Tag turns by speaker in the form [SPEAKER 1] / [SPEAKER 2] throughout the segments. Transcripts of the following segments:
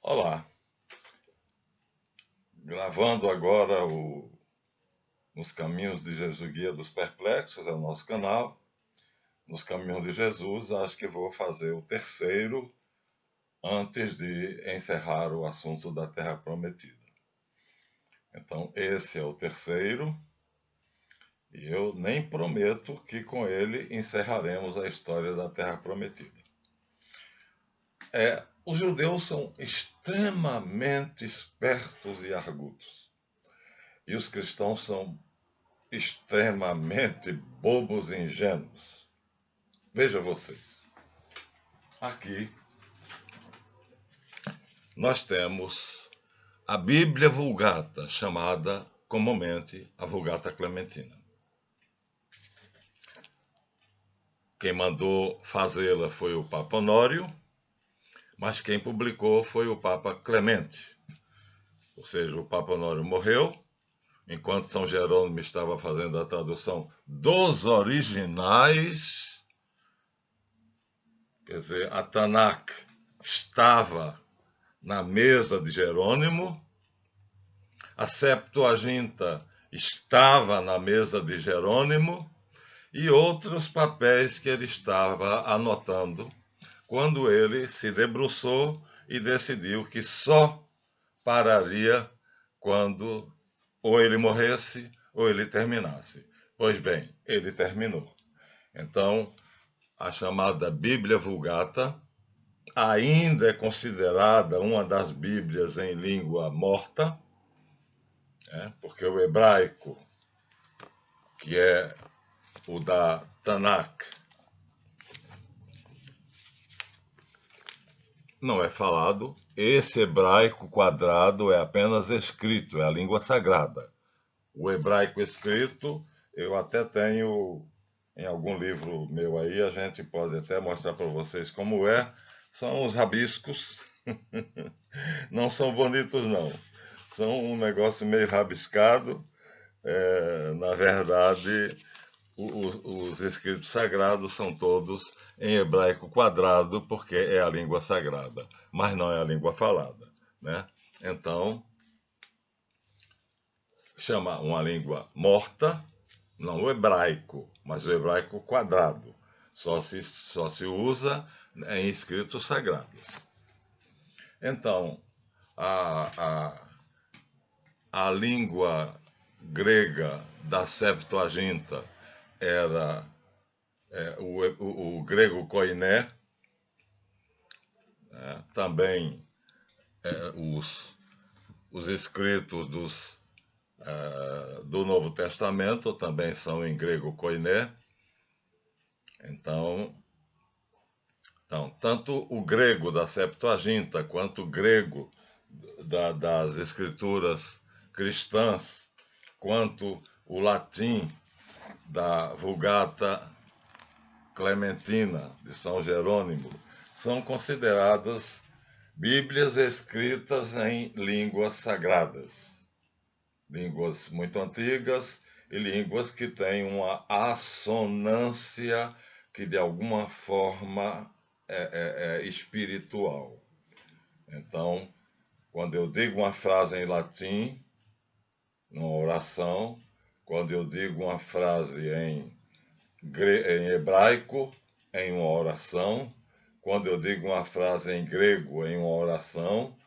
[SPEAKER 1] Olá, gravando agora Nos Caminhos de Jesus, Guia dos Perplexos, é o nosso canal. Nos Caminhos de Jesus, acho que vou fazer o terceiro antes de encerrar o assunto da Terra Prometida. Então, esse é o terceiro, e eu nem prometo que com ele encerraremos a história da Terra Prometida. Os judeus são extremamente espertos e argutos, e os cristãos são extremamente bobos e ingênuos. Veja vocês. Aqui nós temos a Bíblia Vulgata, chamada comumente a Vulgata Clementina. Quem mandou fazê-la foi o Papa Honório, mas quem publicou foi o Papa Clemente. Ou seja, o Papa Honório morreu, enquanto São Jerônimo estava fazendo a tradução dos originais. Quer dizer, a Tanakh estava na mesa de Jerônimo, a Septuaginta estava na mesa de Jerônimo e outros papéis que ele estava anotando quando ele se debruçou e decidiu que só pararia quando ou ele morresse ou ele terminasse. Pois bem, ele terminou. Então, a chamada Bíblia Vulgata ainda é considerada uma das Bíblias em língua morta, porque o hebraico, que é o da Tanakh, não é falado. Esse hebraico quadrado é apenas escrito, é a língua sagrada. O hebraico escrito, eu até tenho em algum livro meu aí, a gente pode até mostrar para vocês como é. São os rabiscos, não são bonitos não, são um negócio meio rabiscado. Na verdade, os escritos sagrados são todos em hebraico quadrado, porque é a língua sagrada, mas não é a língua falada, né? Então, chama uma língua morta, não o hebraico, mas o hebraico quadrado. Só se usa em escritos sagrados. Então, a língua grega da Septuaginta era o grego koiné, também os escritos do Novo Testamento também são em grego koiné. Então, tanto o grego da Septuaginta quanto o grego das escrituras cristãs, quanto o latim da Vulgata Clementina de São Jerônimo, são consideradas Bíblias escritas em línguas sagradas, línguas muito antigas e línguas que têm uma assonância que de alguma forma é espiritual. Então, quando eu digo uma frase em latim, numa oração, quando eu digo uma frase em hebraico, em uma oração, quando eu digo uma frase em grego, em uma oração,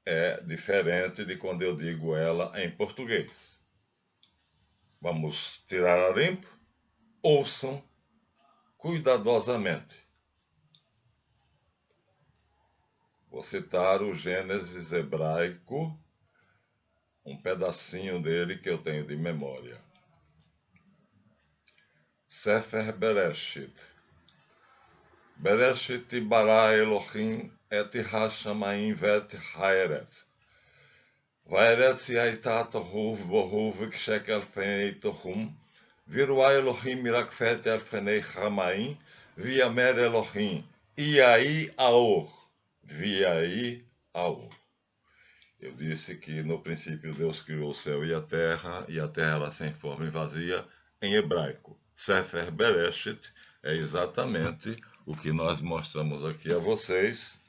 [SPEAKER 1] é diferente de quando eu digo ela em português. Vamos tirar a limpo? Ouçam cuidadosamente. Vou citar o Gênesis hebraico, um pedacinho dele que eu tenho de memória. Sefer Bereshit. Bereshit bara Elohim et hashamayim vet haeret. Vaeretz yaita tohuv bohuv kshek alfenei tohum. Virua Elohim mirakfet alfenei chamayim. Viamer Elohim. Iai aor. Viai aor. Eu disse que no princípio Deus criou o céu e a terra era sem forma e vazia, em hebraico. Sefer Bereshit é exatamente o que nós mostramos aqui a vocês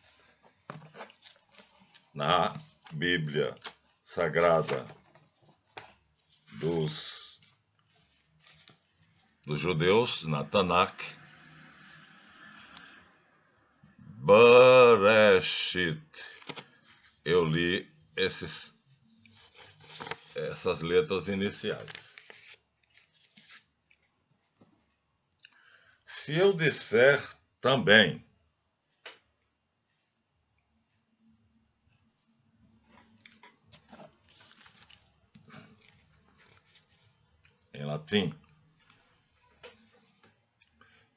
[SPEAKER 1] na Bíblia Sagrada dos judeus, na Tanakh, Bereshit. Eu li essas letras iniciais. Se eu disser também em latim,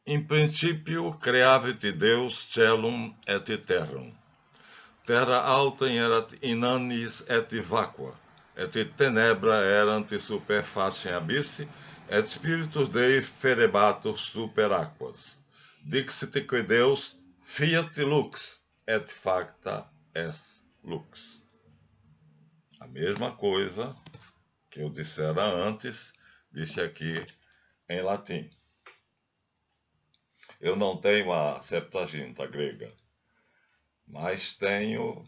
[SPEAKER 1] in principio creavit Deus caelum et terram, terra alta erat in annis et vacua, et tenebra erant super faciem abyssi, et spiritus Dei ferebatur super aquas. Dixit que Deus fiat lux, et facta est lux. A mesma coisa que eu dissera antes, disse aqui em latim. Eu não tenho a Septuaginta grega, mas tenho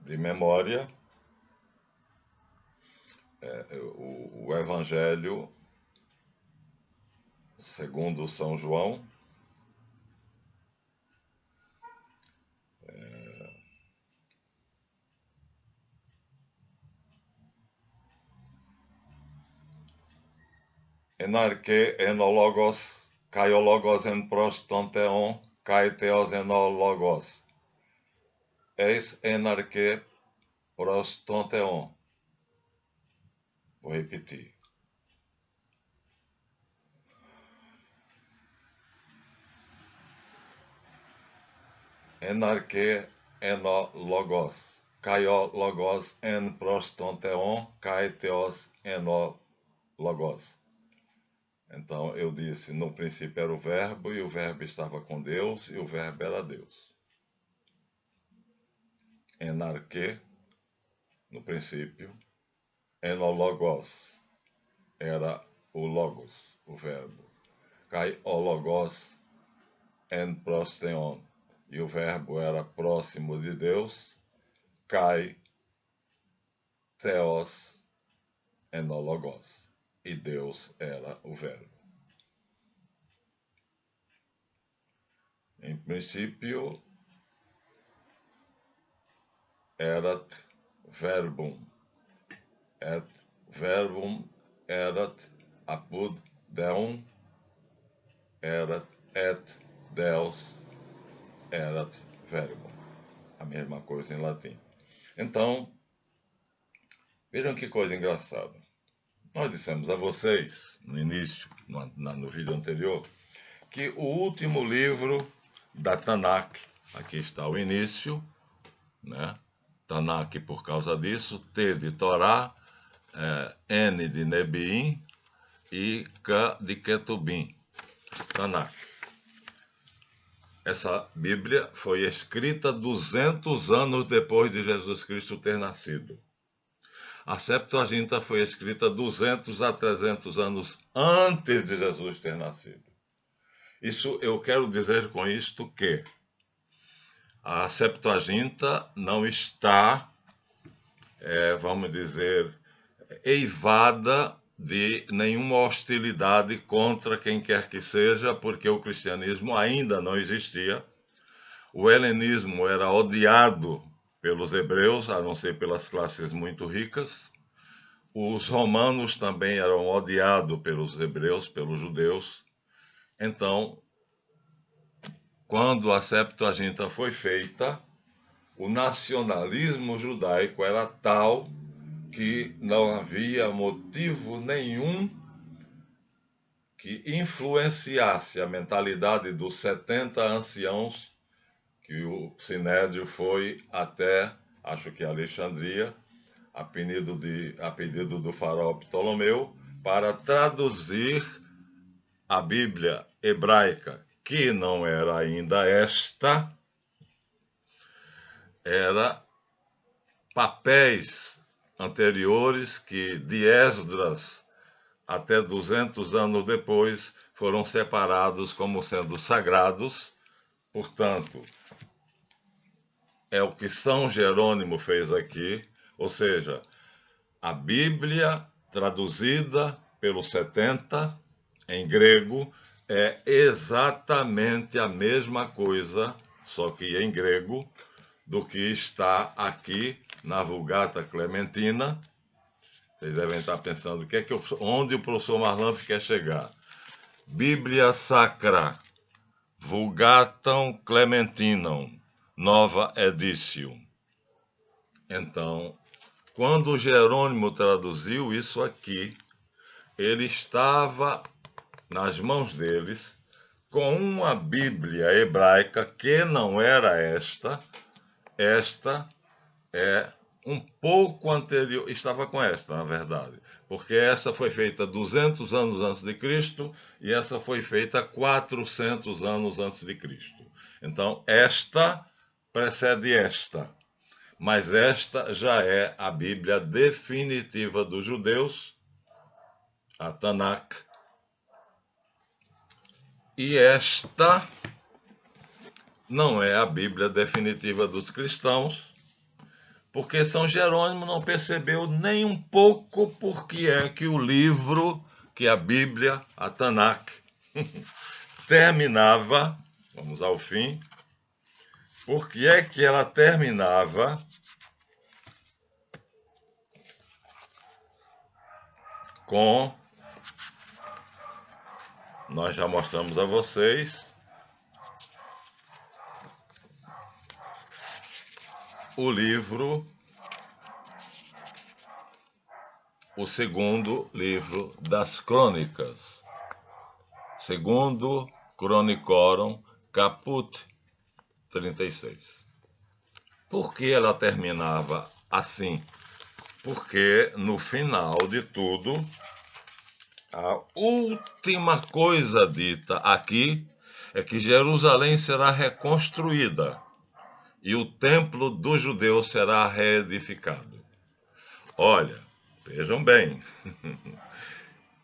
[SPEAKER 1] de memória o Evangelho segundo São João, enarche enologos, kai o logos en prostonteon, kai theos enologos. Eis enarche prostonteon. Vou repetir. Enarche enologos, kai o logos en prostonteon, kai theos enologos. Então eu disse, no princípio era o verbo, e o verbo estava com Deus, e o verbo era Deus. Enarque, no princípio, enologos, era o logos, o verbo. Kai o logos en prosteon, e o verbo era próximo de Deus. Kai theos enologos, e Deus era o verbo. Em princípio, erat verbum, et verbum erat apud Deum, erat et Deus erat verbum. A mesma coisa em latim. Então, vejam que coisa engraçada. Nós dissemos a vocês, no início, no vídeo anterior, que o último livro da Tanakh, aqui está o início, né? Tanakh por causa disso, T de Torá, N de Nebiim e K de Ketubim. Tanakh. Essa Bíblia foi escrita 200 anos depois de Jesus Cristo ter nascido. A Septuaginta foi escrita 200 a 300 anos antes de Jesus ter nascido. Isso, eu quero dizer com isto que a Septuaginta não está, vamos dizer, eivada de nenhuma hostilidade contra quem quer que seja, porque o cristianismo ainda não existia. O helenismo era odiado pelos hebreus, a não ser pelas classes muito ricas. Os romanos também eram odiados pelos hebreus, pelos judeus. Então, quando a Septuaginta foi feita, o nacionalismo judaico era tal que não havia motivo nenhum que influenciasse a mentalidade dos 70 anciãos que o Sinédrio foi até, acho que Alexandria, a pedido do faraó Ptolomeu, para traduzir a Bíblia hebraica, que não era ainda esta, era papéis anteriores que de Esdras até 200 anos depois foram separados como sendo sagrados. Portanto, é o que São Jerônimo fez aqui, ou seja, a Bíblia traduzida pelos 70 em grego é exatamente a mesma coisa, só que em grego, do que está aqui na Vulgata Clementina. Vocês devem estar pensando onde o professor Marlan quer chegar. Bíblia Sacra, Vulgatam Clementinam, nova editio. Então, quando Jerônimo traduziu isso aqui, ele estava nas mãos deles com uma Bíblia hebraica que não era esta é um pouco anterior, estava com esta, na verdade, porque essa foi feita 200 anos antes de Cristo e essa foi feita 400 anos antes de Cristo. Então, esta precede esta, mas esta já é a Bíblia definitiva dos judeus, a Tanakh, e esta não é a Bíblia definitiva dos cristãos, porque São Jerônimo não percebeu nem um pouco por que é que o livro, que a Bíblia, a Tanakh, terminava, vamos ao fim, por que é que ela terminava com, nós já mostramos a vocês, o livro, o segundo livro das Crônicas, segundo Chronicorum, caput 36. Por que ela terminava assim? Porque no final de tudo, a última coisa dita aqui é que Jerusalém será reconstruída e o templo dos judeus será reedificado. Olha, vejam bem,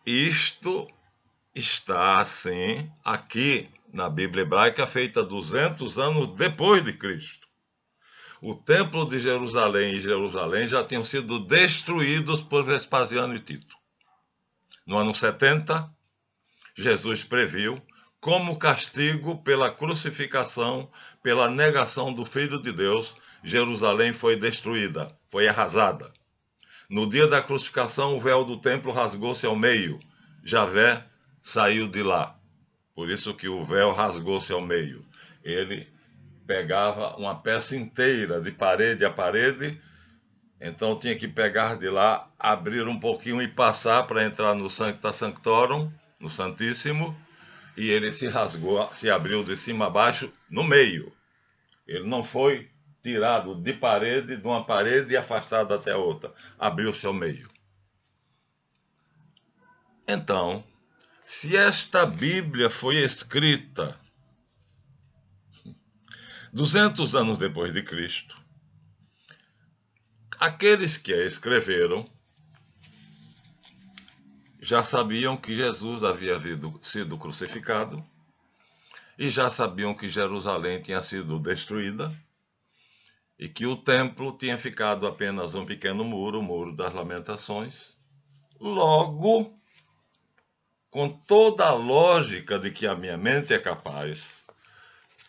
[SPEAKER 1] isto está assim aqui na Bíblia hebraica, feita 200 anos depois de Cristo. O templo de Jerusalém e Jerusalém já tinham sido destruídos por Vespasiano e Tito. No ano 70, Jesus previu, como castigo pela crucificação, pela negação do Filho de Deus, Jerusalém foi destruída, foi arrasada. No dia da crucificação, o véu do templo rasgou-se ao meio. Javé saiu de lá. Por isso que o véu rasgou-se ao meio. Ele pegava uma peça inteira, de parede a parede, então tinha que pegar de lá, abrir um pouquinho e passar para entrar no Sancta Sanctorum, no Santíssimo, e ele se rasgou, se abriu de cima a baixo, no meio. Ele não foi tirado de uma parede e afastado até a outra. Abriu-se ao meio. Então, se esta Bíblia foi escrita 200 anos depois de Cristo, aqueles que a escreveram já sabiam que Jesus havia sido crucificado e já sabiam que Jerusalém tinha sido destruída e que o templo tinha ficado apenas um pequeno muro, o Muro das Lamentações. Logo, com toda a lógica de que a minha mente é capaz,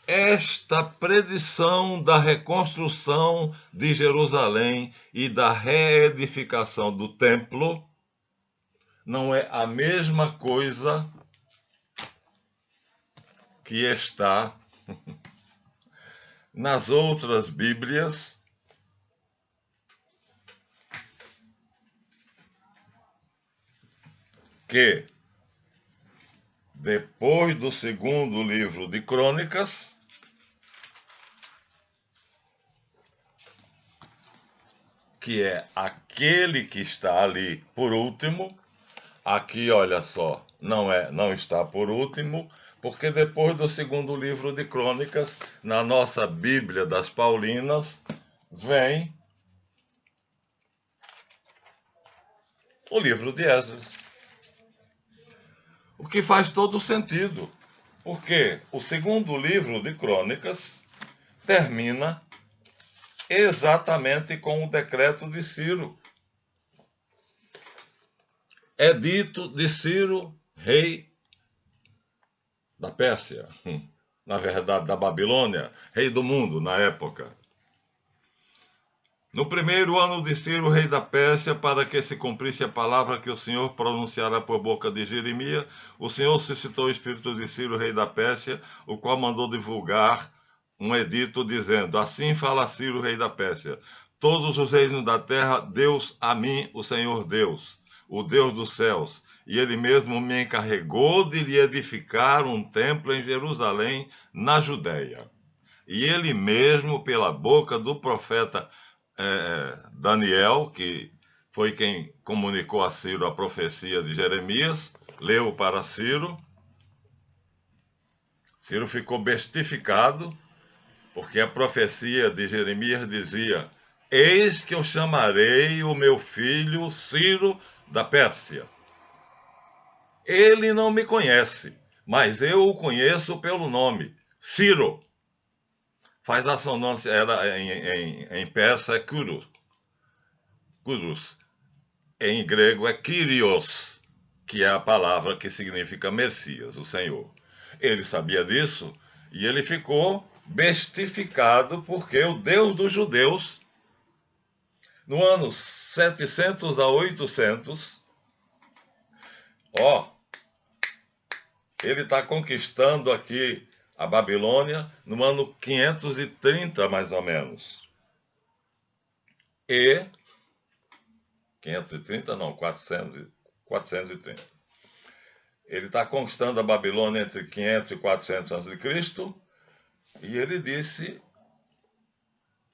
[SPEAKER 1] esta predição da reconstrução de Jerusalém e da reedificação do templo não é a mesma coisa que está nas outras Bíblias que, depois do segundo livro de Crônicas, que é aquele que está ali por último, aqui, olha só, não está por último, porque depois do segundo livro de Crônicas, na nossa Bíblia das Paulinas, vem o livro de Esdras. O que faz todo sentido, porque o segundo livro de Crônicas termina exatamente com o decreto de Ciro. Edito de Ciro, rei da Pérsia, na verdade da Babilônia, rei do mundo na época. No primeiro ano de Ciro, rei da Pérsia, para que se cumprisse a palavra que o Senhor pronunciara por boca de Jeremias, o Senhor suscitou o espírito de Ciro, rei da Pérsia, o qual mandou divulgar um edito dizendo: assim fala Ciro, rei da Pérsia: todos os reinos da terra, Deus a mim, o Senhor Deus, o Deus dos céus, e ele mesmo me encarregou de lhe edificar um templo em Jerusalém, na Judéia. E ele mesmo, pela boca do profeta Daniel, que foi quem comunicou a Ciro a profecia de Jeremias, leu para Ciro. Ciro ficou bestificado, porque a profecia de Jeremias dizia: eis que eu chamarei o meu filho Ciro da Pérsia. Ele não me conhece, mas eu o conheço pelo nome, Ciro. Faz a sonância, em persa é Kuros. Em grego é Kyrios, que é a palavra que significa Messias, o Senhor. Ele sabia disso e ele ficou bestificado porque o Deus dos judeus, no ano 700 a 800, ele está conquistando aqui a Babilônia no ano 530, mais ou menos. 530 não, 430. Ele está conquistando a Babilônia entre 500 e 400 a.C. E ele disse: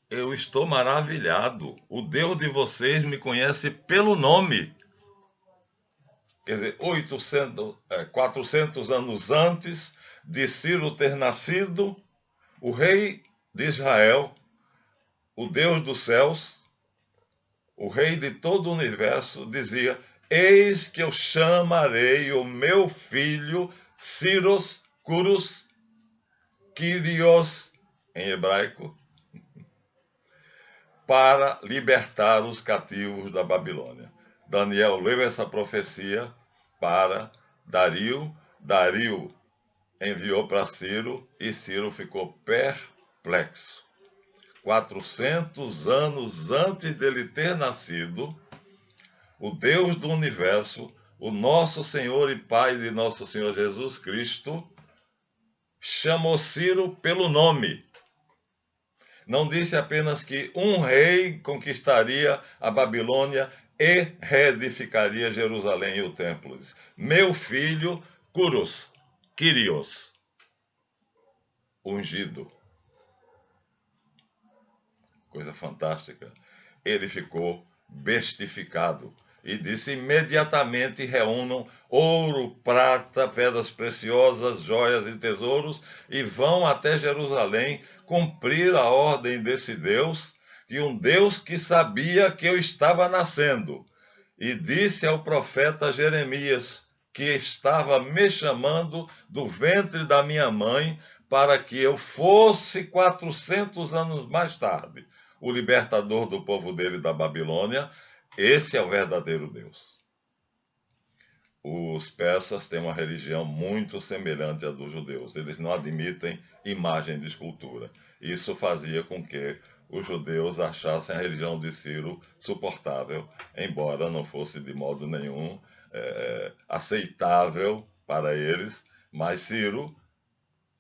[SPEAKER 1] eu estou maravilhado. O Deus de vocês me conhece pelo nome. Quer dizer, 400 anos antes de Ciro ter nascido, o rei de Israel, o Deus dos céus, o rei de todo o universo, dizia: eis que eu chamarei o meu filho Ciros, Curos, Kyrios, em hebraico, para libertar os cativos da Babilônia. Daniel leu essa profecia para Dario. Dario enviou para Ciro e Ciro ficou perplexo. 400 anos antes dele ter nascido, o Deus do universo, o nosso Senhor e Pai de nosso Senhor Jesus Cristo, chamou Ciro pelo nome. Não disse apenas que um rei conquistaria a Babilônia e reedificaria Jerusalém e o templo. Meu filho, Curos, Kyrios, ungido. Coisa fantástica. Ele ficou bestificado e disse: imediatamente reúnam ouro, prata, pedras preciosas, joias e tesouros e vão até Jerusalém cumprir a ordem desse Deus, de um Deus que sabia que eu estava nascendo. E disse ao profeta Jeremias que estava me chamando do ventre da minha mãe para que eu fosse 400 anos mais tarde o libertador do povo dele da Babilônia. Esse é o verdadeiro Deus. Os persas têm uma religião muito semelhante à dos judeus. Eles não admitem imagem de escultura. Isso fazia com que os judeus achassem a religião de Ciro suportável, embora não fosse de modo nenhum aceitável para eles. Mas Ciro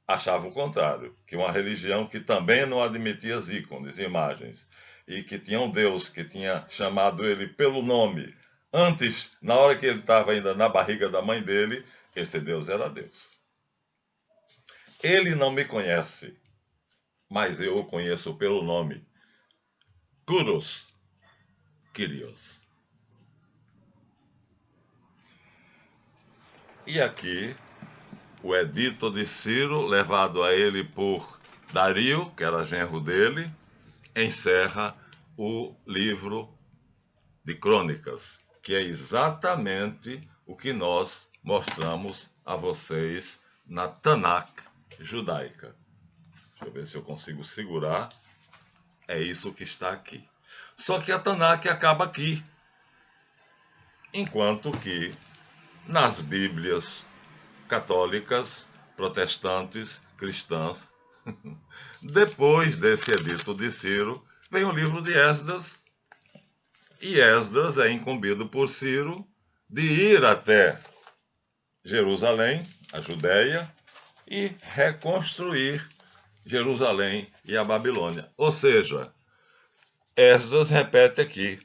[SPEAKER 1] achava o contrário, que uma religião que também não admitia ícones, imagens, e que tinha um Deus que tinha chamado ele pelo nome antes, na hora que ele estava ainda na barriga da mãe dele, esse Deus era Deus. Ele não me conhece, mas eu o conheço pelo nome. Kuros, Kyrios. E aqui, o edito de Ciro, levado a ele por Dario, que era genro dele, encerra o livro de Crônicas, que é exatamente o que nós mostramos a vocês na Tanakh judaica. Deixa eu ver se eu consigo segurar É isso que está aqui. Só que a Tanakh acaba aqui. Enquanto que nas Bíblias católicas, protestantes, cristãs, depois desse edito de Ciro, vem o livro de Esdras, e Esdras é incumbido por Ciro de ir até Jerusalém, a Judéia, e reconstruir Jerusalém e a Babilônia. Ou seja, Esdras repete aqui,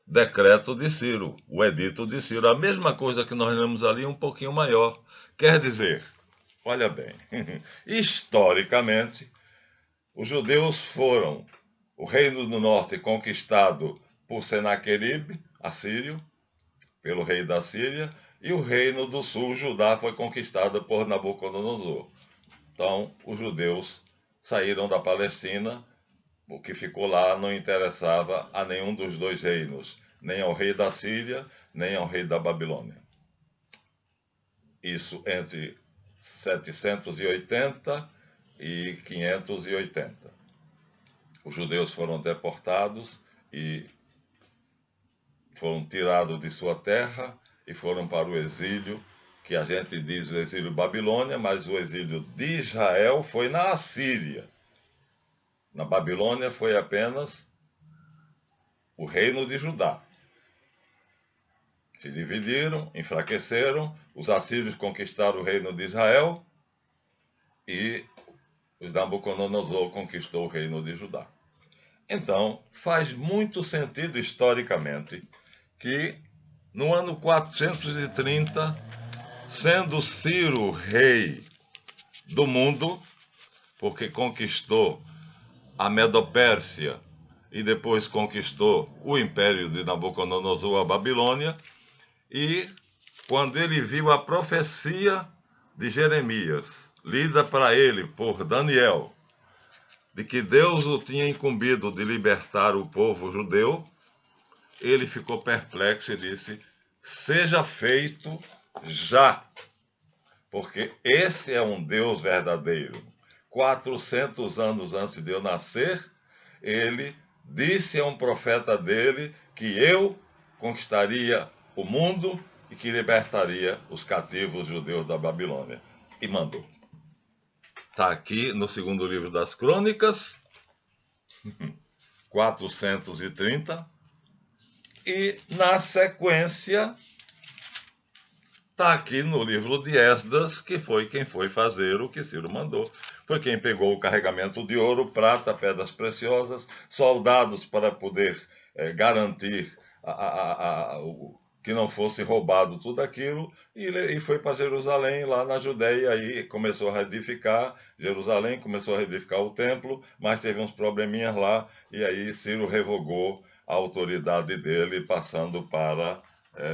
[SPEAKER 1] decreto de Ciro, o edito de Ciro, a mesma coisa que nós lemos ali, um pouquinho maior. Quer dizer, olha bem, historicamente, os judeus foram o reino do norte conquistado por Senaqueribe, assírio, pelo rei da Síria, e o reino do sul, Judá, foi conquistado por Nabucodonosor. Então, os judeus saíram da Palestina. O que ficou lá não interessava a nenhum dos dois reinos, nem ao rei da Síria, nem ao rei da Babilônia. Isso entre 780 e 580. Os judeus foram deportados e foram tirados de sua terra e foram para o exílio, que a gente diz o exílio Babilônia, mas o exílio de Israel foi na Assíria. Na Babilônia foi apenas o reino de Judá. Se dividiram, enfraqueceram, os assírios conquistaram o reino de Israel e o Nabucodonosor conquistou o reino de Judá. Então, faz muito sentido historicamente que no ano 430, sendo Ciro rei do mundo, porque conquistou a Medopérsia e depois conquistou o império de Nabucodonosor, a Babilônia, e quando ele viu a profecia de Jeremias, lida para ele por Daniel, de que Deus o tinha incumbido de libertar o povo judeu, ele ficou perplexo e disse: seja feito já, porque esse é um Deus verdadeiro. 400 anos antes de eu nascer, ele disse a um profeta dele que eu conquistaria o mundo e que libertaria os cativos judeus da Babilônia. E mandou. Está aqui no segundo livro das Crônicas, 430. E na sequência, está aqui no livro de Esdras, que foi quem foi fazer o que Ciro mandou. Foi quem pegou o carregamento de ouro, prata, pedras preciosas, soldados para poder garantir que não fosse roubado tudo aquilo, e foi para Jerusalém, lá na Judéia, aí começou a reedificar Jerusalém, começou a reedificar o templo, mas teve uns probleminhas lá, e aí Ciro revogou a autoridade dele, passando para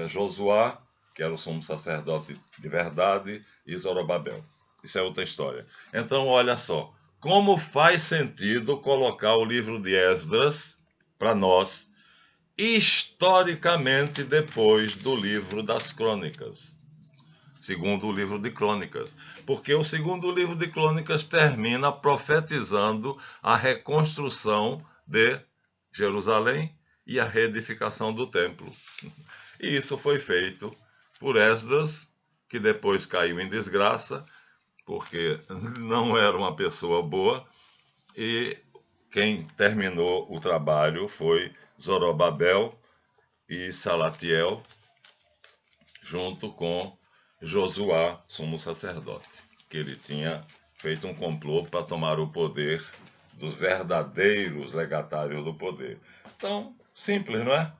[SPEAKER 1] Josué, que era o sumo sacerdote de verdade, e Zorobabel. Isso é outra história. Então, olha só, como faz sentido colocar o livro de Esdras, para nós, historicamente depois do livro das Crônicas, segundo o livro de Crônicas, porque o segundo livro de Crônicas termina profetizando a reconstrução de Jerusalém e a reedificação do templo. E isso foi feito por Esdras, que depois caiu em desgraça, porque não era uma pessoa boa, e quem terminou o trabalho foi Zorobabel e Salatiel, junto com Josué, sumo sacerdote, que ele tinha feito um complô para tomar o poder dos verdadeiros legatários do poder. Então, simples, não é?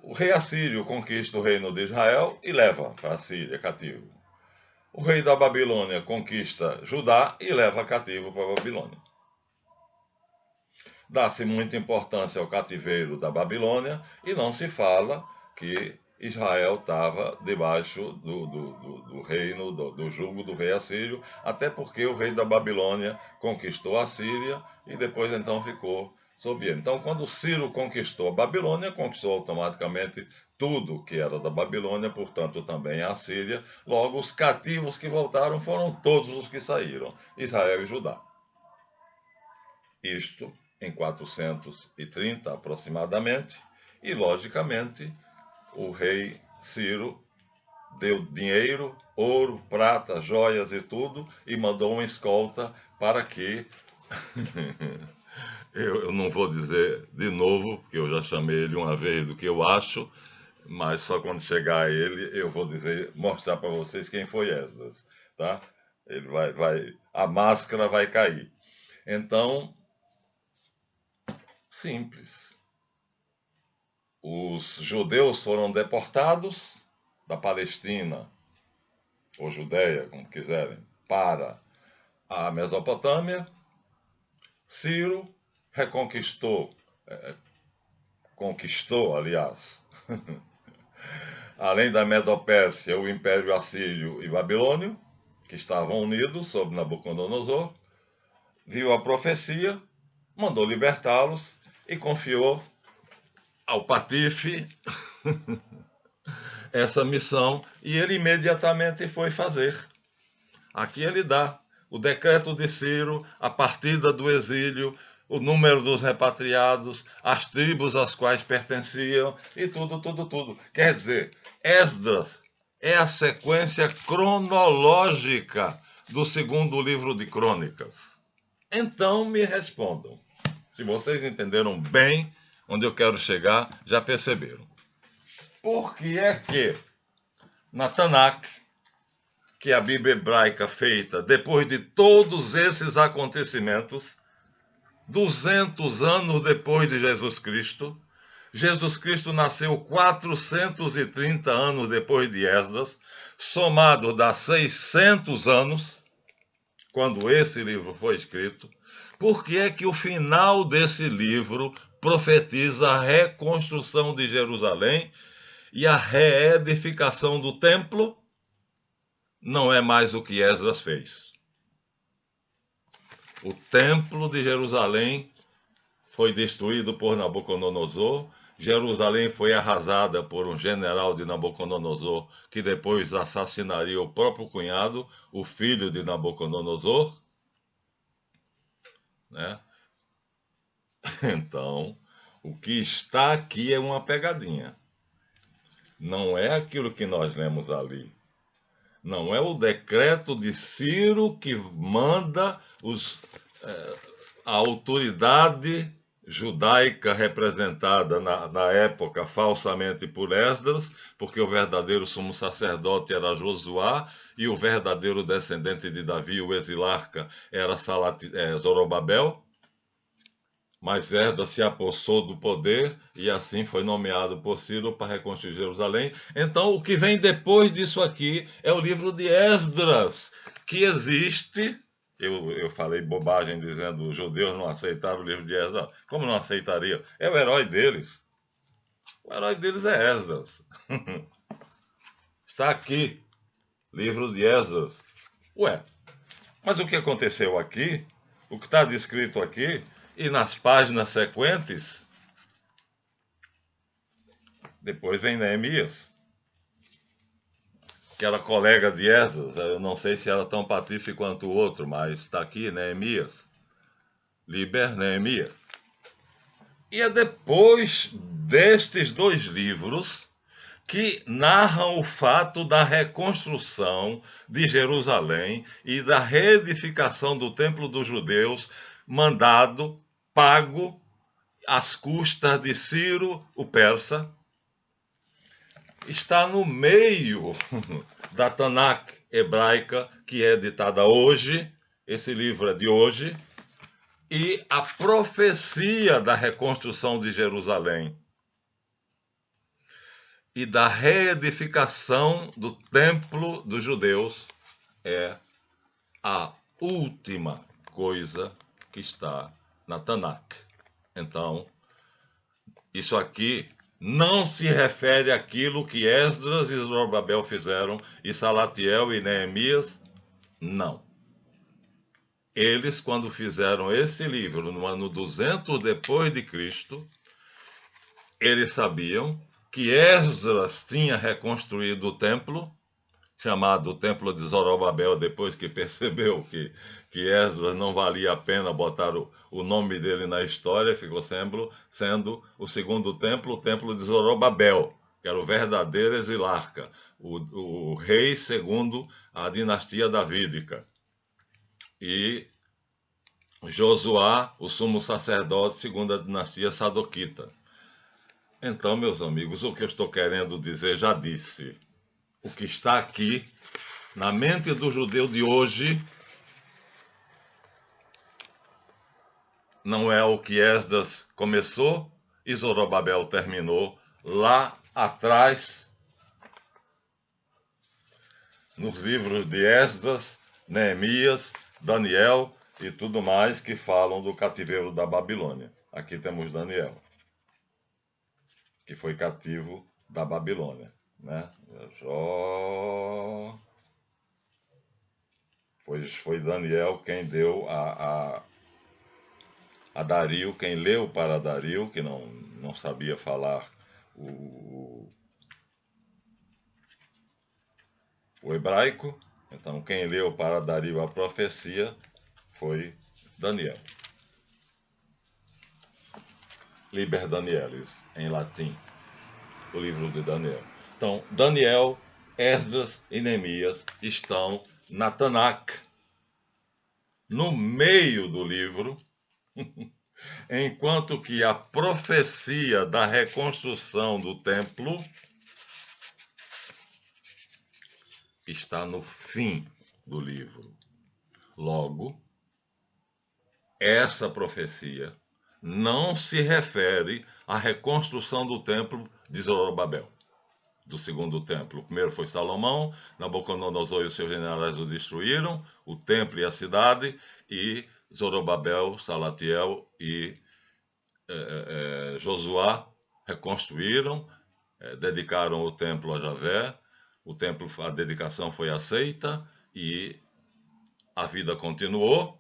[SPEAKER 1] O rei assírio conquista o reino de Israel e leva para a Síria cativo. O rei da Babilônia conquista Judá e leva cativo para a Babilônia. Dá-se muita importância ao cativeiro da Babilônia e não se fala que Israel estava debaixo do reino, do jugo do rei assírio, até porque o rei da Babilônia conquistou a Síria e depois então ficou sob ele. Então, quando Ciro conquistou a Babilônia, conquistou automaticamente tudo que era da Babilônia, portanto também a Síria. Logo, os cativos que voltaram foram todos os que saíram, Israel e Judá. Isto em 430 aproximadamente, e logicamente o rei Ciro deu dinheiro, ouro, prata, joias e tudo, e mandou uma escolta para que eu não vou dizer de novo, porque eu já chamei ele uma vez do que eu acho, mas só quando chegar ele eu vou dizer, mostrar para vocês quem foi Esdras, tá? Ele a máscara vai cair. Então, simples. Os judeus foram deportados da Palestina, ou Judéia, como quiserem, para a Mesopotâmia. Ciro reconquistou, aliás, além da Medopérsia, o Império Assírio e Babilônio, que estavam unidos sob Nabucodonosor, viu a profecia, mandou libertá-los e confiou ao Patife essa missão, e ele imediatamente foi fazer. Aqui ele dá o decreto de Ciro, a partida do exílio, o número dos repatriados, as tribos às quais pertenciam e tudo. Quer dizer, Esdras é a sequência cronológica do segundo livro de Crônicas. Então me respondam. Se vocês entenderam bem onde eu quero chegar, já perceberam. Por que é que na Tanakh, que é a Bíblia hebraica feita depois de todos esses acontecimentos, 200 anos depois de Jesus Cristo nasceu 430 anos depois de Esdras, somado dá 600 anos, quando esse livro foi escrito, por que é que o final desse livro profetiza a reconstrução de Jerusalém e a reedificação do templo? Não é mais o que Esdras fez. O templo de Jerusalém foi destruído por Nabucodonosor. Jerusalém foi arrasada por um general de Nabucodonosor, que depois assassinaria o próprio cunhado, o filho de Nabucodonosor, né? Então, o que está aqui é uma pegadinha. Não é aquilo que nós lemos ali. Não é o decreto de Ciro que manda a autoridade judaica representada na época falsamente por Esdras, porque o verdadeiro sumo sacerdote era Josué e o verdadeiro descendente de Davi, o exilarca, era Zorobabel. Mas Esdras se apossou do poder e assim foi nomeado por Ciro para reconstruir Jerusalém. Então, o que vem depois disso aqui é o livro de Esdras, que existe. Eu falei bobagem dizendo que os judeus não aceitaram o livro de Esdras. Como não aceitaria? É o herói deles. O herói deles é Esdras. Está aqui, livro de Esdras. Ué, mas o que aconteceu aqui, o que está descrito aqui, e nas páginas sequentes, depois vem Neemias, que era colega de Esdras. Eu não sei se era tão patife quanto o outro, mas está aqui Neemias. Liber Neemias. E é depois destes dois livros que narram o fato da reconstrução de Jerusalém e da reedificação do templo dos judeus, pago às custas de Ciro, o persa. Está no meio da Tanakh hebraica, que é editada hoje. Esse livro é de hoje. E a profecia da reconstrução de Jerusalém e da reedificação do templo dos judeus é a última coisa que está na Tanakh. Então, isso aqui não se refere àquilo que Esdras e Zorobabel fizeram, e Salatiel e Neemias, não. Eles, quando fizeram esse livro no ano 200 depois de Cristo, eles sabiam que Esdras tinha reconstruído o templo, chamado o Templo de Zorobabel, depois que percebeu que Esdras não valia a pena botar o nome dele na história, ficou sendo o segundo templo, o Templo de Zorobabel, que era o verdadeiro exilarca, o rei segundo a dinastia davídica. E Josuá, o sumo sacerdote, segundo a dinastia sadoquita. Então, meus amigos, o que eu estou querendo dizer já disse. O que está aqui na mente do judeu de hoje não é o que Esdras começou e Zorobabel terminou lá atrás, nos livros de Esdras, Neemias, Daniel e tudo mais que falam do cativeiro da Babilônia. Aqui temos Daniel, que foi cativo da Babilônia, né? Foi Daniel quem deu a Dario, quem leu para Dario, que não sabia falar o hebraico, então quem leu para Dario a profecia foi Daniel. Liber Danielis, em latim, o livro de Daniel. Então, Daniel, Esdras e Neemias estão na Tanakh, no meio do livro, enquanto que a profecia da reconstrução do templo está no fim do livro. Logo, essa profecia não se refere à reconstrução do templo de Zorobabel, do segundo templo. O primeiro foi Salomão, Nabucodonosor e os seus generais o destruíram, o templo e a cidade, e Zorobabel, Salatiel e Josué reconstruíram, dedicaram o templo a Javé, a dedicação foi aceita e a vida continuou.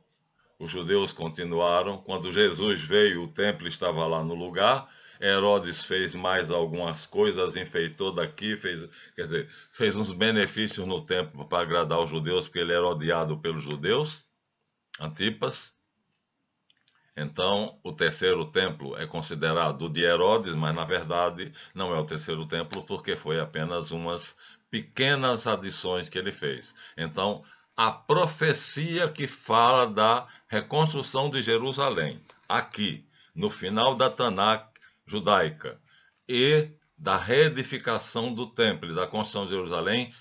[SPEAKER 1] Os judeus continuaram. Quando Jesus veio, o templo estava lá no lugar. Herodes fez mais algumas coisas, enfeitou daqui, fez uns benefícios no templo para agradar os judeus, porque ele era odiado pelos judeus, Antipas. Então, o terceiro templo é considerado o de Herodes, mas na verdade não é o terceiro templo, porque foi apenas umas pequenas adições que ele fez. Então, a profecia que fala da reconstrução de Jerusalém, aqui, no final da Tanakh judaica, e da reedificação do templo, da construção de Jerusalém,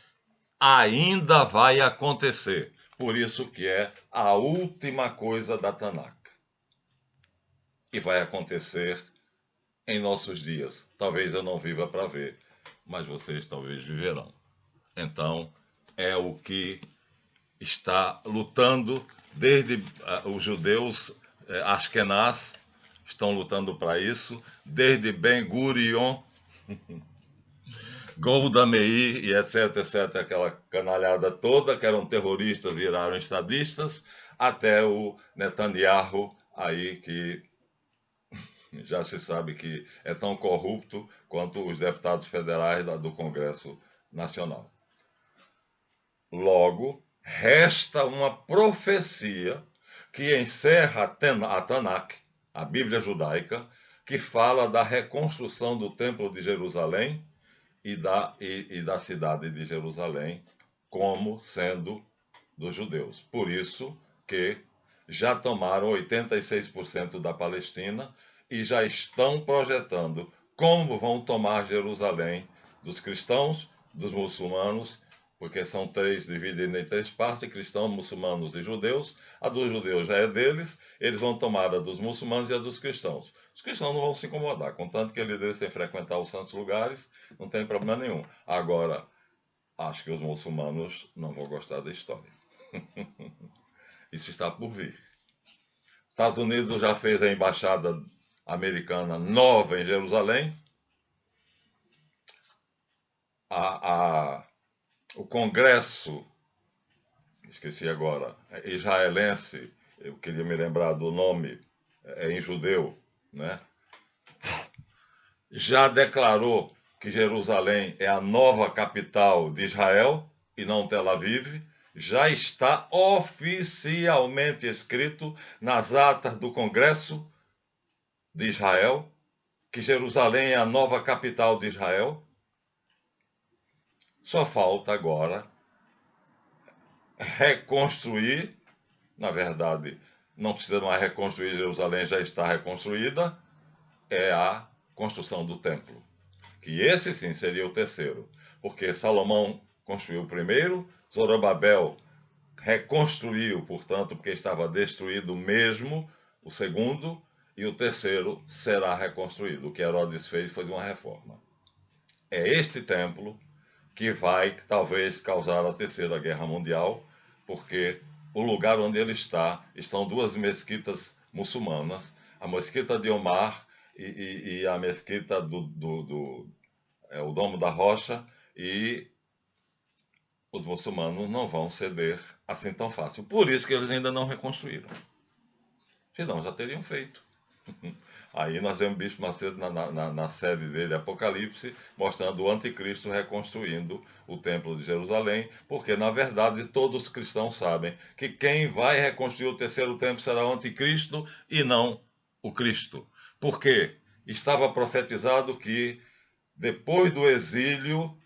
[SPEAKER 1] ainda vai acontecer. Por isso que é a última coisa da Tanakh. E vai acontecer em nossos dias. Talvez eu não viva para ver, mas vocês talvez viverão. Então, é o que está lutando desde os judeus Ashkenaz estão lutando para isso, desde Ben Gurion, Golda Meir e etc, aquela canalhada toda que eram terroristas viraram estadistas, até o Netanyahu aí que já se sabe que é tão corrupto quanto os deputados federais do Congresso Nacional. Logo, resta uma profecia que encerra a Tanakh, a Bíblia judaica, que fala da reconstrução do Templo de Jerusalém e da cidade de Jerusalém como sendo dos judeus. Por isso que já tomaram 86% da Palestina e já estão projetando como vão tomar Jerusalém dos cristãos, dos muçulmanos, porque são três, divididos em três partes, cristãos, muçulmanos e judeus. A dos judeus já é deles, eles vão tomar a dos muçulmanos e a dos cristãos. Os cristãos não vão se incomodar, contanto que eles deixem frequentar os santos lugares, não tem problema nenhum. Agora, acho que os muçulmanos não vão gostar da história. Isso está por vir. Estados Unidos já fez a embaixada americana nova em Jerusalém. O Congresso, esqueci agora, israelense, eu queria me lembrar do nome, é em judeu, né? Já declarou que Jerusalém é a nova capital de Israel, e não Tel Aviv, já está oficialmente escrito nas atas do Congresso de Israel, que Jerusalém é a nova capital de Israel. Só falta agora reconstruir, na verdade, não precisa mais reconstruir, Jerusalém já está reconstruída, é a construção do templo. Que esse sim seria o terceiro, porque Salomão construiu o primeiro, Zorobabel reconstruiu, portanto, porque estava destruído mesmo, o segundo, e o terceiro será reconstruído. O que Herodes fez foi uma reforma. É este templo que vai talvez causar a Terceira Guerra Mundial, porque o lugar onde ele está estão duas mesquitas muçulmanas, a mesquita de Omar e a mesquita o Domo da Rocha, e os muçulmanos não vão ceder assim tão fácil. Por isso que eles ainda não reconstruíram. Senão já teriam feito. Aí nós vemos Bispo Macedo na série dele, Apocalipse, mostrando o anticristo reconstruindo o Templo de Jerusalém, porque na verdade todos os cristãos sabem que quem vai reconstruir o terceiro templo será o anticristo e não o Cristo. Porque estava profetizado que depois do exílio,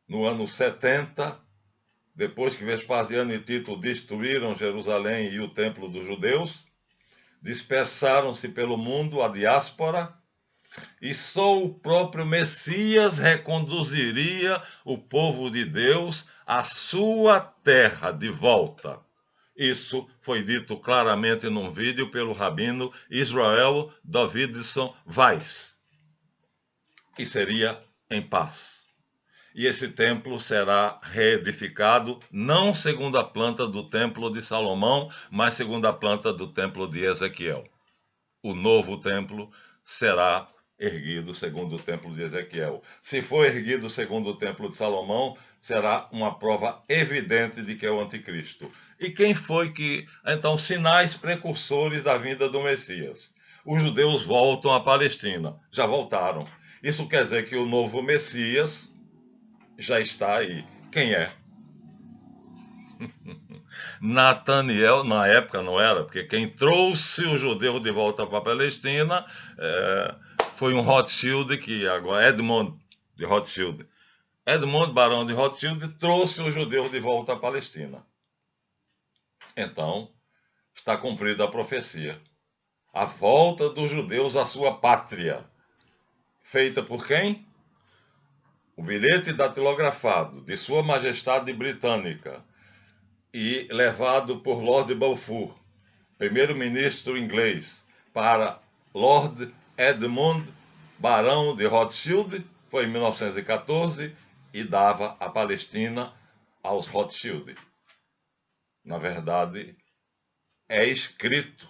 [SPEAKER 1] no ano 70, depois que Vespasiano e Tito destruíram Jerusalém e o templo dos judeus, dispersaram-se pelo mundo a diáspora, e só o próprio Messias reconduziria o povo de Deus à sua terra de volta. Isso foi dito claramente num vídeo pelo rabino Israel Davidson Weiss. E seria em paz. E esse templo será reedificado, não segundo a planta do templo de Salomão, mas segundo a planta do templo de Ezequiel. O novo templo será erguido segundo o templo de Ezequiel. Se for erguido segundo o templo de Salomão, será uma prova evidente de que é o anticristo. E quem foi que... Então, sinais precursores da vinda do Messias. Os judeus voltam à Palestina. Já voltaram. Isso quer dizer que o novo Messias já está aí. Quem é? Nataniel, na época não era, porque quem trouxe o judeu de volta para a Palestina foi um Rothschild, que agora Edmond de Rothschild. Edmond Barão de Rothschild trouxe o judeu de volta à Palestina. Então, está cumprida a profecia. A volta dos judeus à sua pátria. Feita por quem? O bilhete datilografado de Sua Majestade Britânica e levado por Lord Balfour, primeiro-ministro inglês, para Lord Edmund Barão de Rothschild, foi em 1914, e dava a Palestina aos Rothschild. Na verdade, é escrito.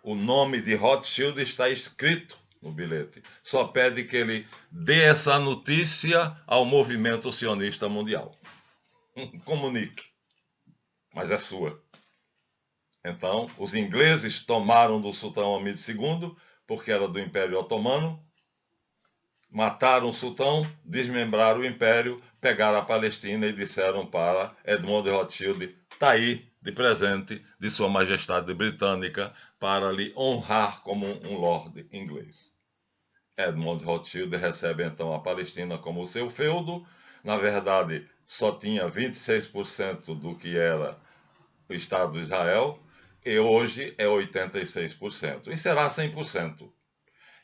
[SPEAKER 1] O nome de Rothschild está escrito no bilhete. Só pede que ele dê essa notícia ao movimento sionista mundial. Comunique. Mas é sua. Então, os ingleses tomaram do sultão Hamid II, porque era do Império Otomano, mataram o sultão, desmembraram o império, pegaram a Palestina e disseram para Edmond de Rothschild: está aí, de presente, de Sua Majestade Britânica, para lhe honrar como um lord inglês. Edmond de Rothschild recebe então a Palestina como seu feudo. Na verdade, só tinha 26% do que era o Estado de Israel, e hoje é 86%, e será 100%.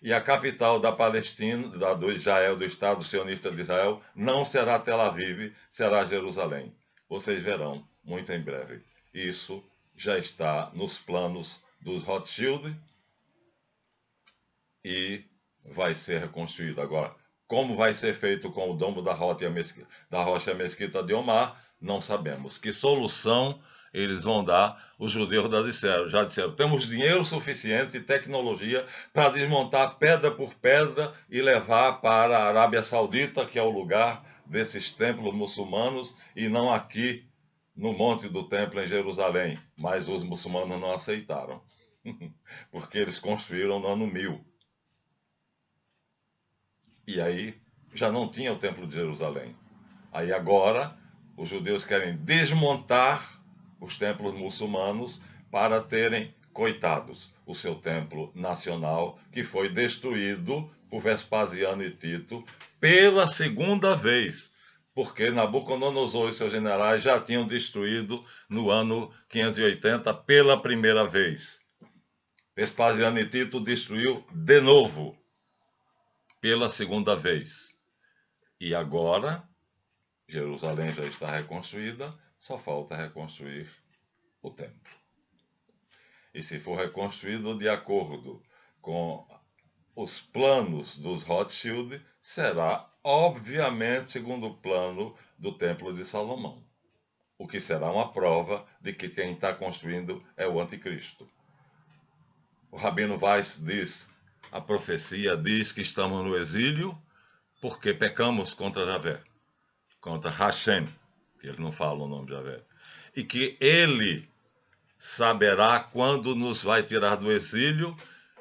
[SPEAKER 1] E a capital da Palestina, do Israel, do Estado sionista de Israel, não será Tel Aviv, será Jerusalém. Vocês verão muito em breve. Isso já está nos planos dos Rothschild e vai ser reconstruído. Agora, como vai ser feito com o Domo da Rocha e a Mesquita de Omar, não sabemos. Que solução eles vão dar? Os judeus já disseram, temos dinheiro suficiente e tecnologia para desmontar pedra por pedra e levar para a Arábia Saudita, que é o lugar desses templos muçulmanos, e não aqui no Monte do Templo em Jerusalém. Mas os muçulmanos não aceitaram, porque eles construíram no ano 1000. E aí já não tinha o Templo de Jerusalém. Aí agora Os judeus querem desmontar os templos muçulmanos para terem, coitados, o seu templo nacional, que foi destruído por Vespasiano e Tito pela segunda vez, porque Nabucodonosor e seus generais já tinham destruído no ano 580 pela primeira vez. Vespasiano e Tito destruiu de novo, pela segunda vez. E agora, Jerusalém já está reconstruída, só falta reconstruir o templo. E se for reconstruído de acordo com os planos dos Rothschild, será obviamente segundo o plano do Templo de Salomão, o que será uma prova de que quem está construindo é o anticristo. O Rabino Weiss diz, a profecia diz que estamos no exílio porque pecamos contra Javé, contra Hashem, que ele não fala o nome de Javé, e que ele saberá quando nos vai tirar do exílio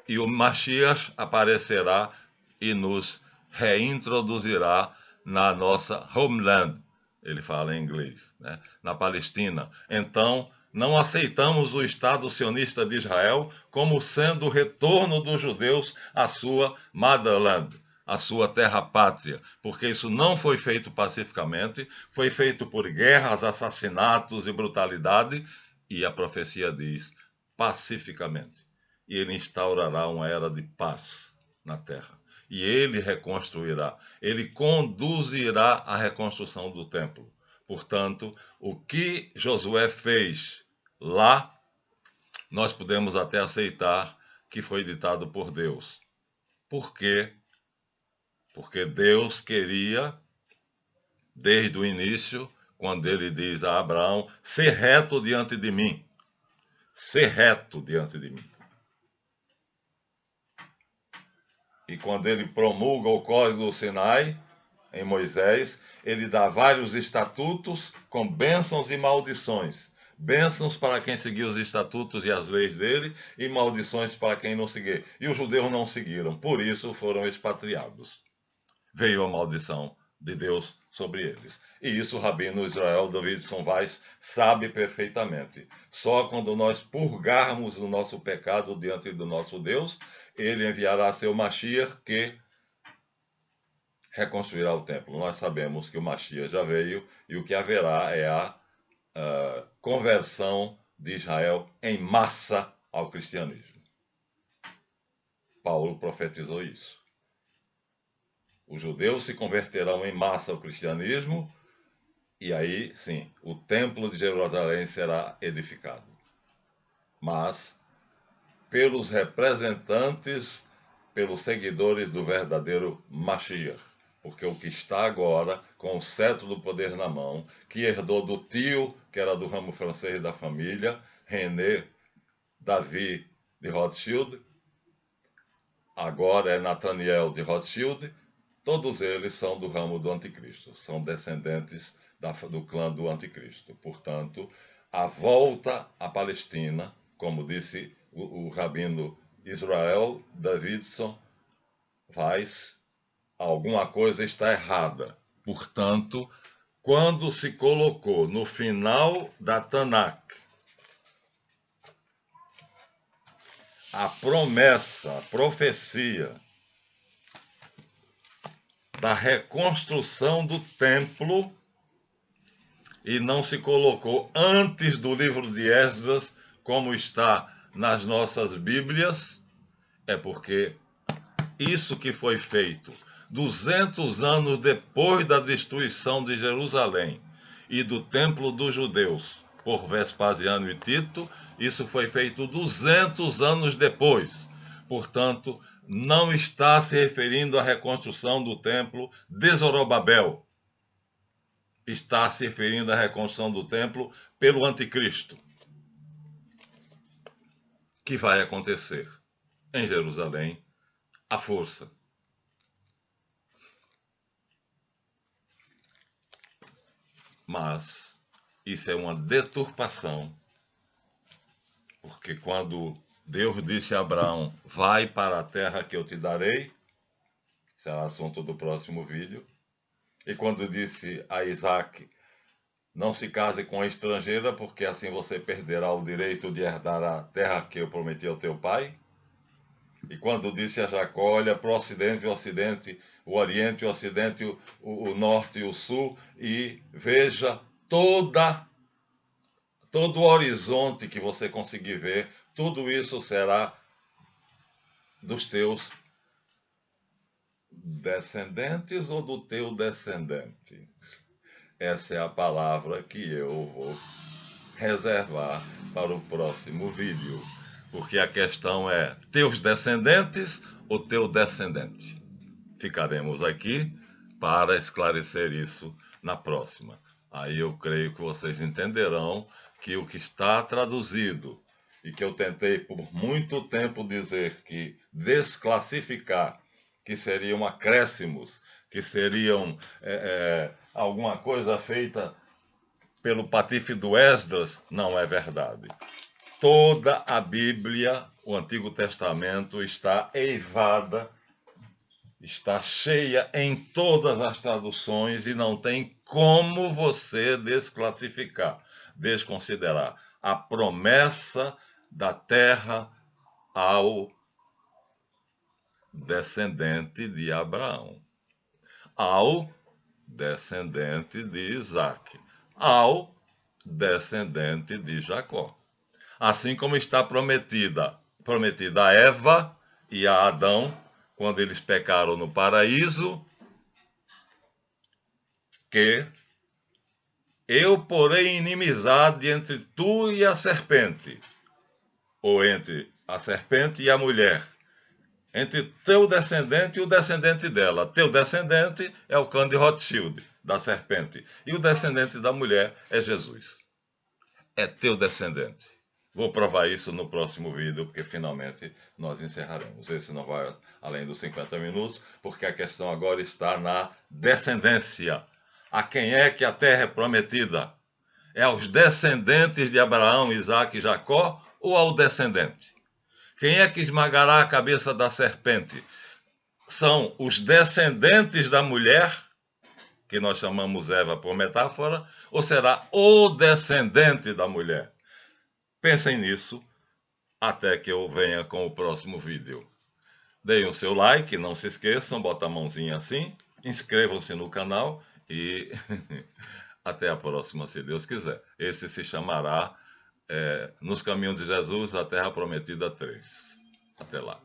[SPEAKER 1] e o Mashiach aparecerá e nos reintroduzirá na nossa homeland, ele fala em inglês, né? Na Palestina. Então, não aceitamos o Estado sionista de Israel como sendo o retorno dos judeus à sua motherland, à sua terra-pátria, porque isso não foi feito pacificamente, foi feito por guerras, assassinatos e brutalidade, e a profecia diz pacificamente. E ele instaurará uma era de paz na terra. E ele reconstruirá, ele conduzirá a reconstrução do templo. Portanto, o que Josué fez lá, nós podemos até aceitar que foi ditado por Deus. Por quê? Porque Deus queria, desde o início, quando ele diz a Abraão, ser reto diante de mim. Ser reto diante de mim. E quando ele promulga o Código do Sinai, em Moisés, ele dá vários estatutos com bênçãos e maldições. Bênçãos para quem seguir os estatutos e as leis dele, e maldições para quem não seguir. E os judeus não seguiram, por isso foram expatriados. Veio a maldição de Deus sobre eles. E isso o rabino Israel Davidson Weiss sabe perfeitamente. Só quando nós purgarmos o nosso pecado diante do nosso Deus, ele enviará seu Mashiach que reconstruirá o templo. Nós sabemos que o Mashiach já veio e o que haverá é a conversão de Israel em massa ao cristianismo. Paulo profetizou isso. Os judeus se converterão em massa ao cristianismo e aí, sim, o templo de Jerusalém será edificado. Mas pelos representantes, pelos seguidores do verdadeiro Mashiach. Porque o que está agora, com o cetro do poder na mão, que herdou do tio, que era do ramo francês da família, René David de Rothschild, agora é Nathaniel de Rothschild, todos eles são do ramo do anticristo, são descendentes do clã do anticristo. Portanto, a volta à Palestina, como disse o rabino Israel Davidson Weiss, alguma coisa está errada. Portanto, quando se colocou no final da Tanakh a promessa, a profecia da reconstrução do templo e não se colocou antes do livro de Esdras, como está nas nossas Bíblias, é porque isso que foi feito 200 anos depois da destruição de Jerusalém e do templo dos judeus por Vespasiano e Tito, isso foi feito 200 anos depois. Portanto, não está se referindo à reconstrução do templo de Zorobabel. Está se referindo à reconstrução do templo pelo anticristo, que vai acontecer em Jerusalém à força. Mas isso é uma deturpação, porque quando Deus disse a Abraão, vai para a terra que eu te darei, será assunto do próximo vídeo, e quando disse a Isaac, Não se case com a estrangeira, porque assim você perderá o direito de herdar a terra que eu prometi ao teu pai. E quando disse a Jacó, olha para o ocidente, o oriente, o ocidente, o norte e o sul, e veja todo o horizonte que você conseguir ver, tudo isso será dos teus descendentes ou do teu descendente. Essa é a palavra que eu vou reservar para o próximo vídeo, porque a questão é teus descendentes ou teu descendente. Ficaremos aqui para esclarecer isso na próxima. Aí eu creio que vocês entenderão que o que está traduzido e que eu tentei por muito tempo dizer que desclassificar, que seriam acréscimos, que seriam alguma coisa feita pelo patife do Esdras, não é verdade. Toda a Bíblia, o Antigo Testamento, está eivada, está cheia em todas as traduções e não tem como você desclassificar, desconsiderar a promessa da terra ao descendente de Abraão, ao descendente de Isaac, ao descendente de Jacó. Assim como está prometida a Eva e a Adão, quando eles pecaram no paraíso, que eu porei inimizade entre tu e a serpente, ou entre a serpente e a mulher, entre teu descendente e o descendente dela. Teu descendente é o clã de Rothschild, da serpente, e o descendente da mulher é Jesus. É teu descendente. Vou provar isso no próximo vídeo, porque finalmente nós encerraremos. Esse não vai além dos 50 minutos, porque a questão agora está na descendência. A quem é que a terra é prometida? É aos descendentes de Abraão, Isaque e Jacó ou ao descendente? Quem é que esmagará a cabeça da serpente? São os descendentes da mulher, que nós chamamos Eva por metáfora, ou será o descendente da mulher? Pensem nisso até que eu venha com o próximo vídeo. Deem o seu like, não se esqueçam, bota a mãozinha assim, inscrevam-se no canal e até a próxima, se Deus quiser. Esse se chamará Nos Caminhos de Jesus, a Terra Prometida 3. Até lá.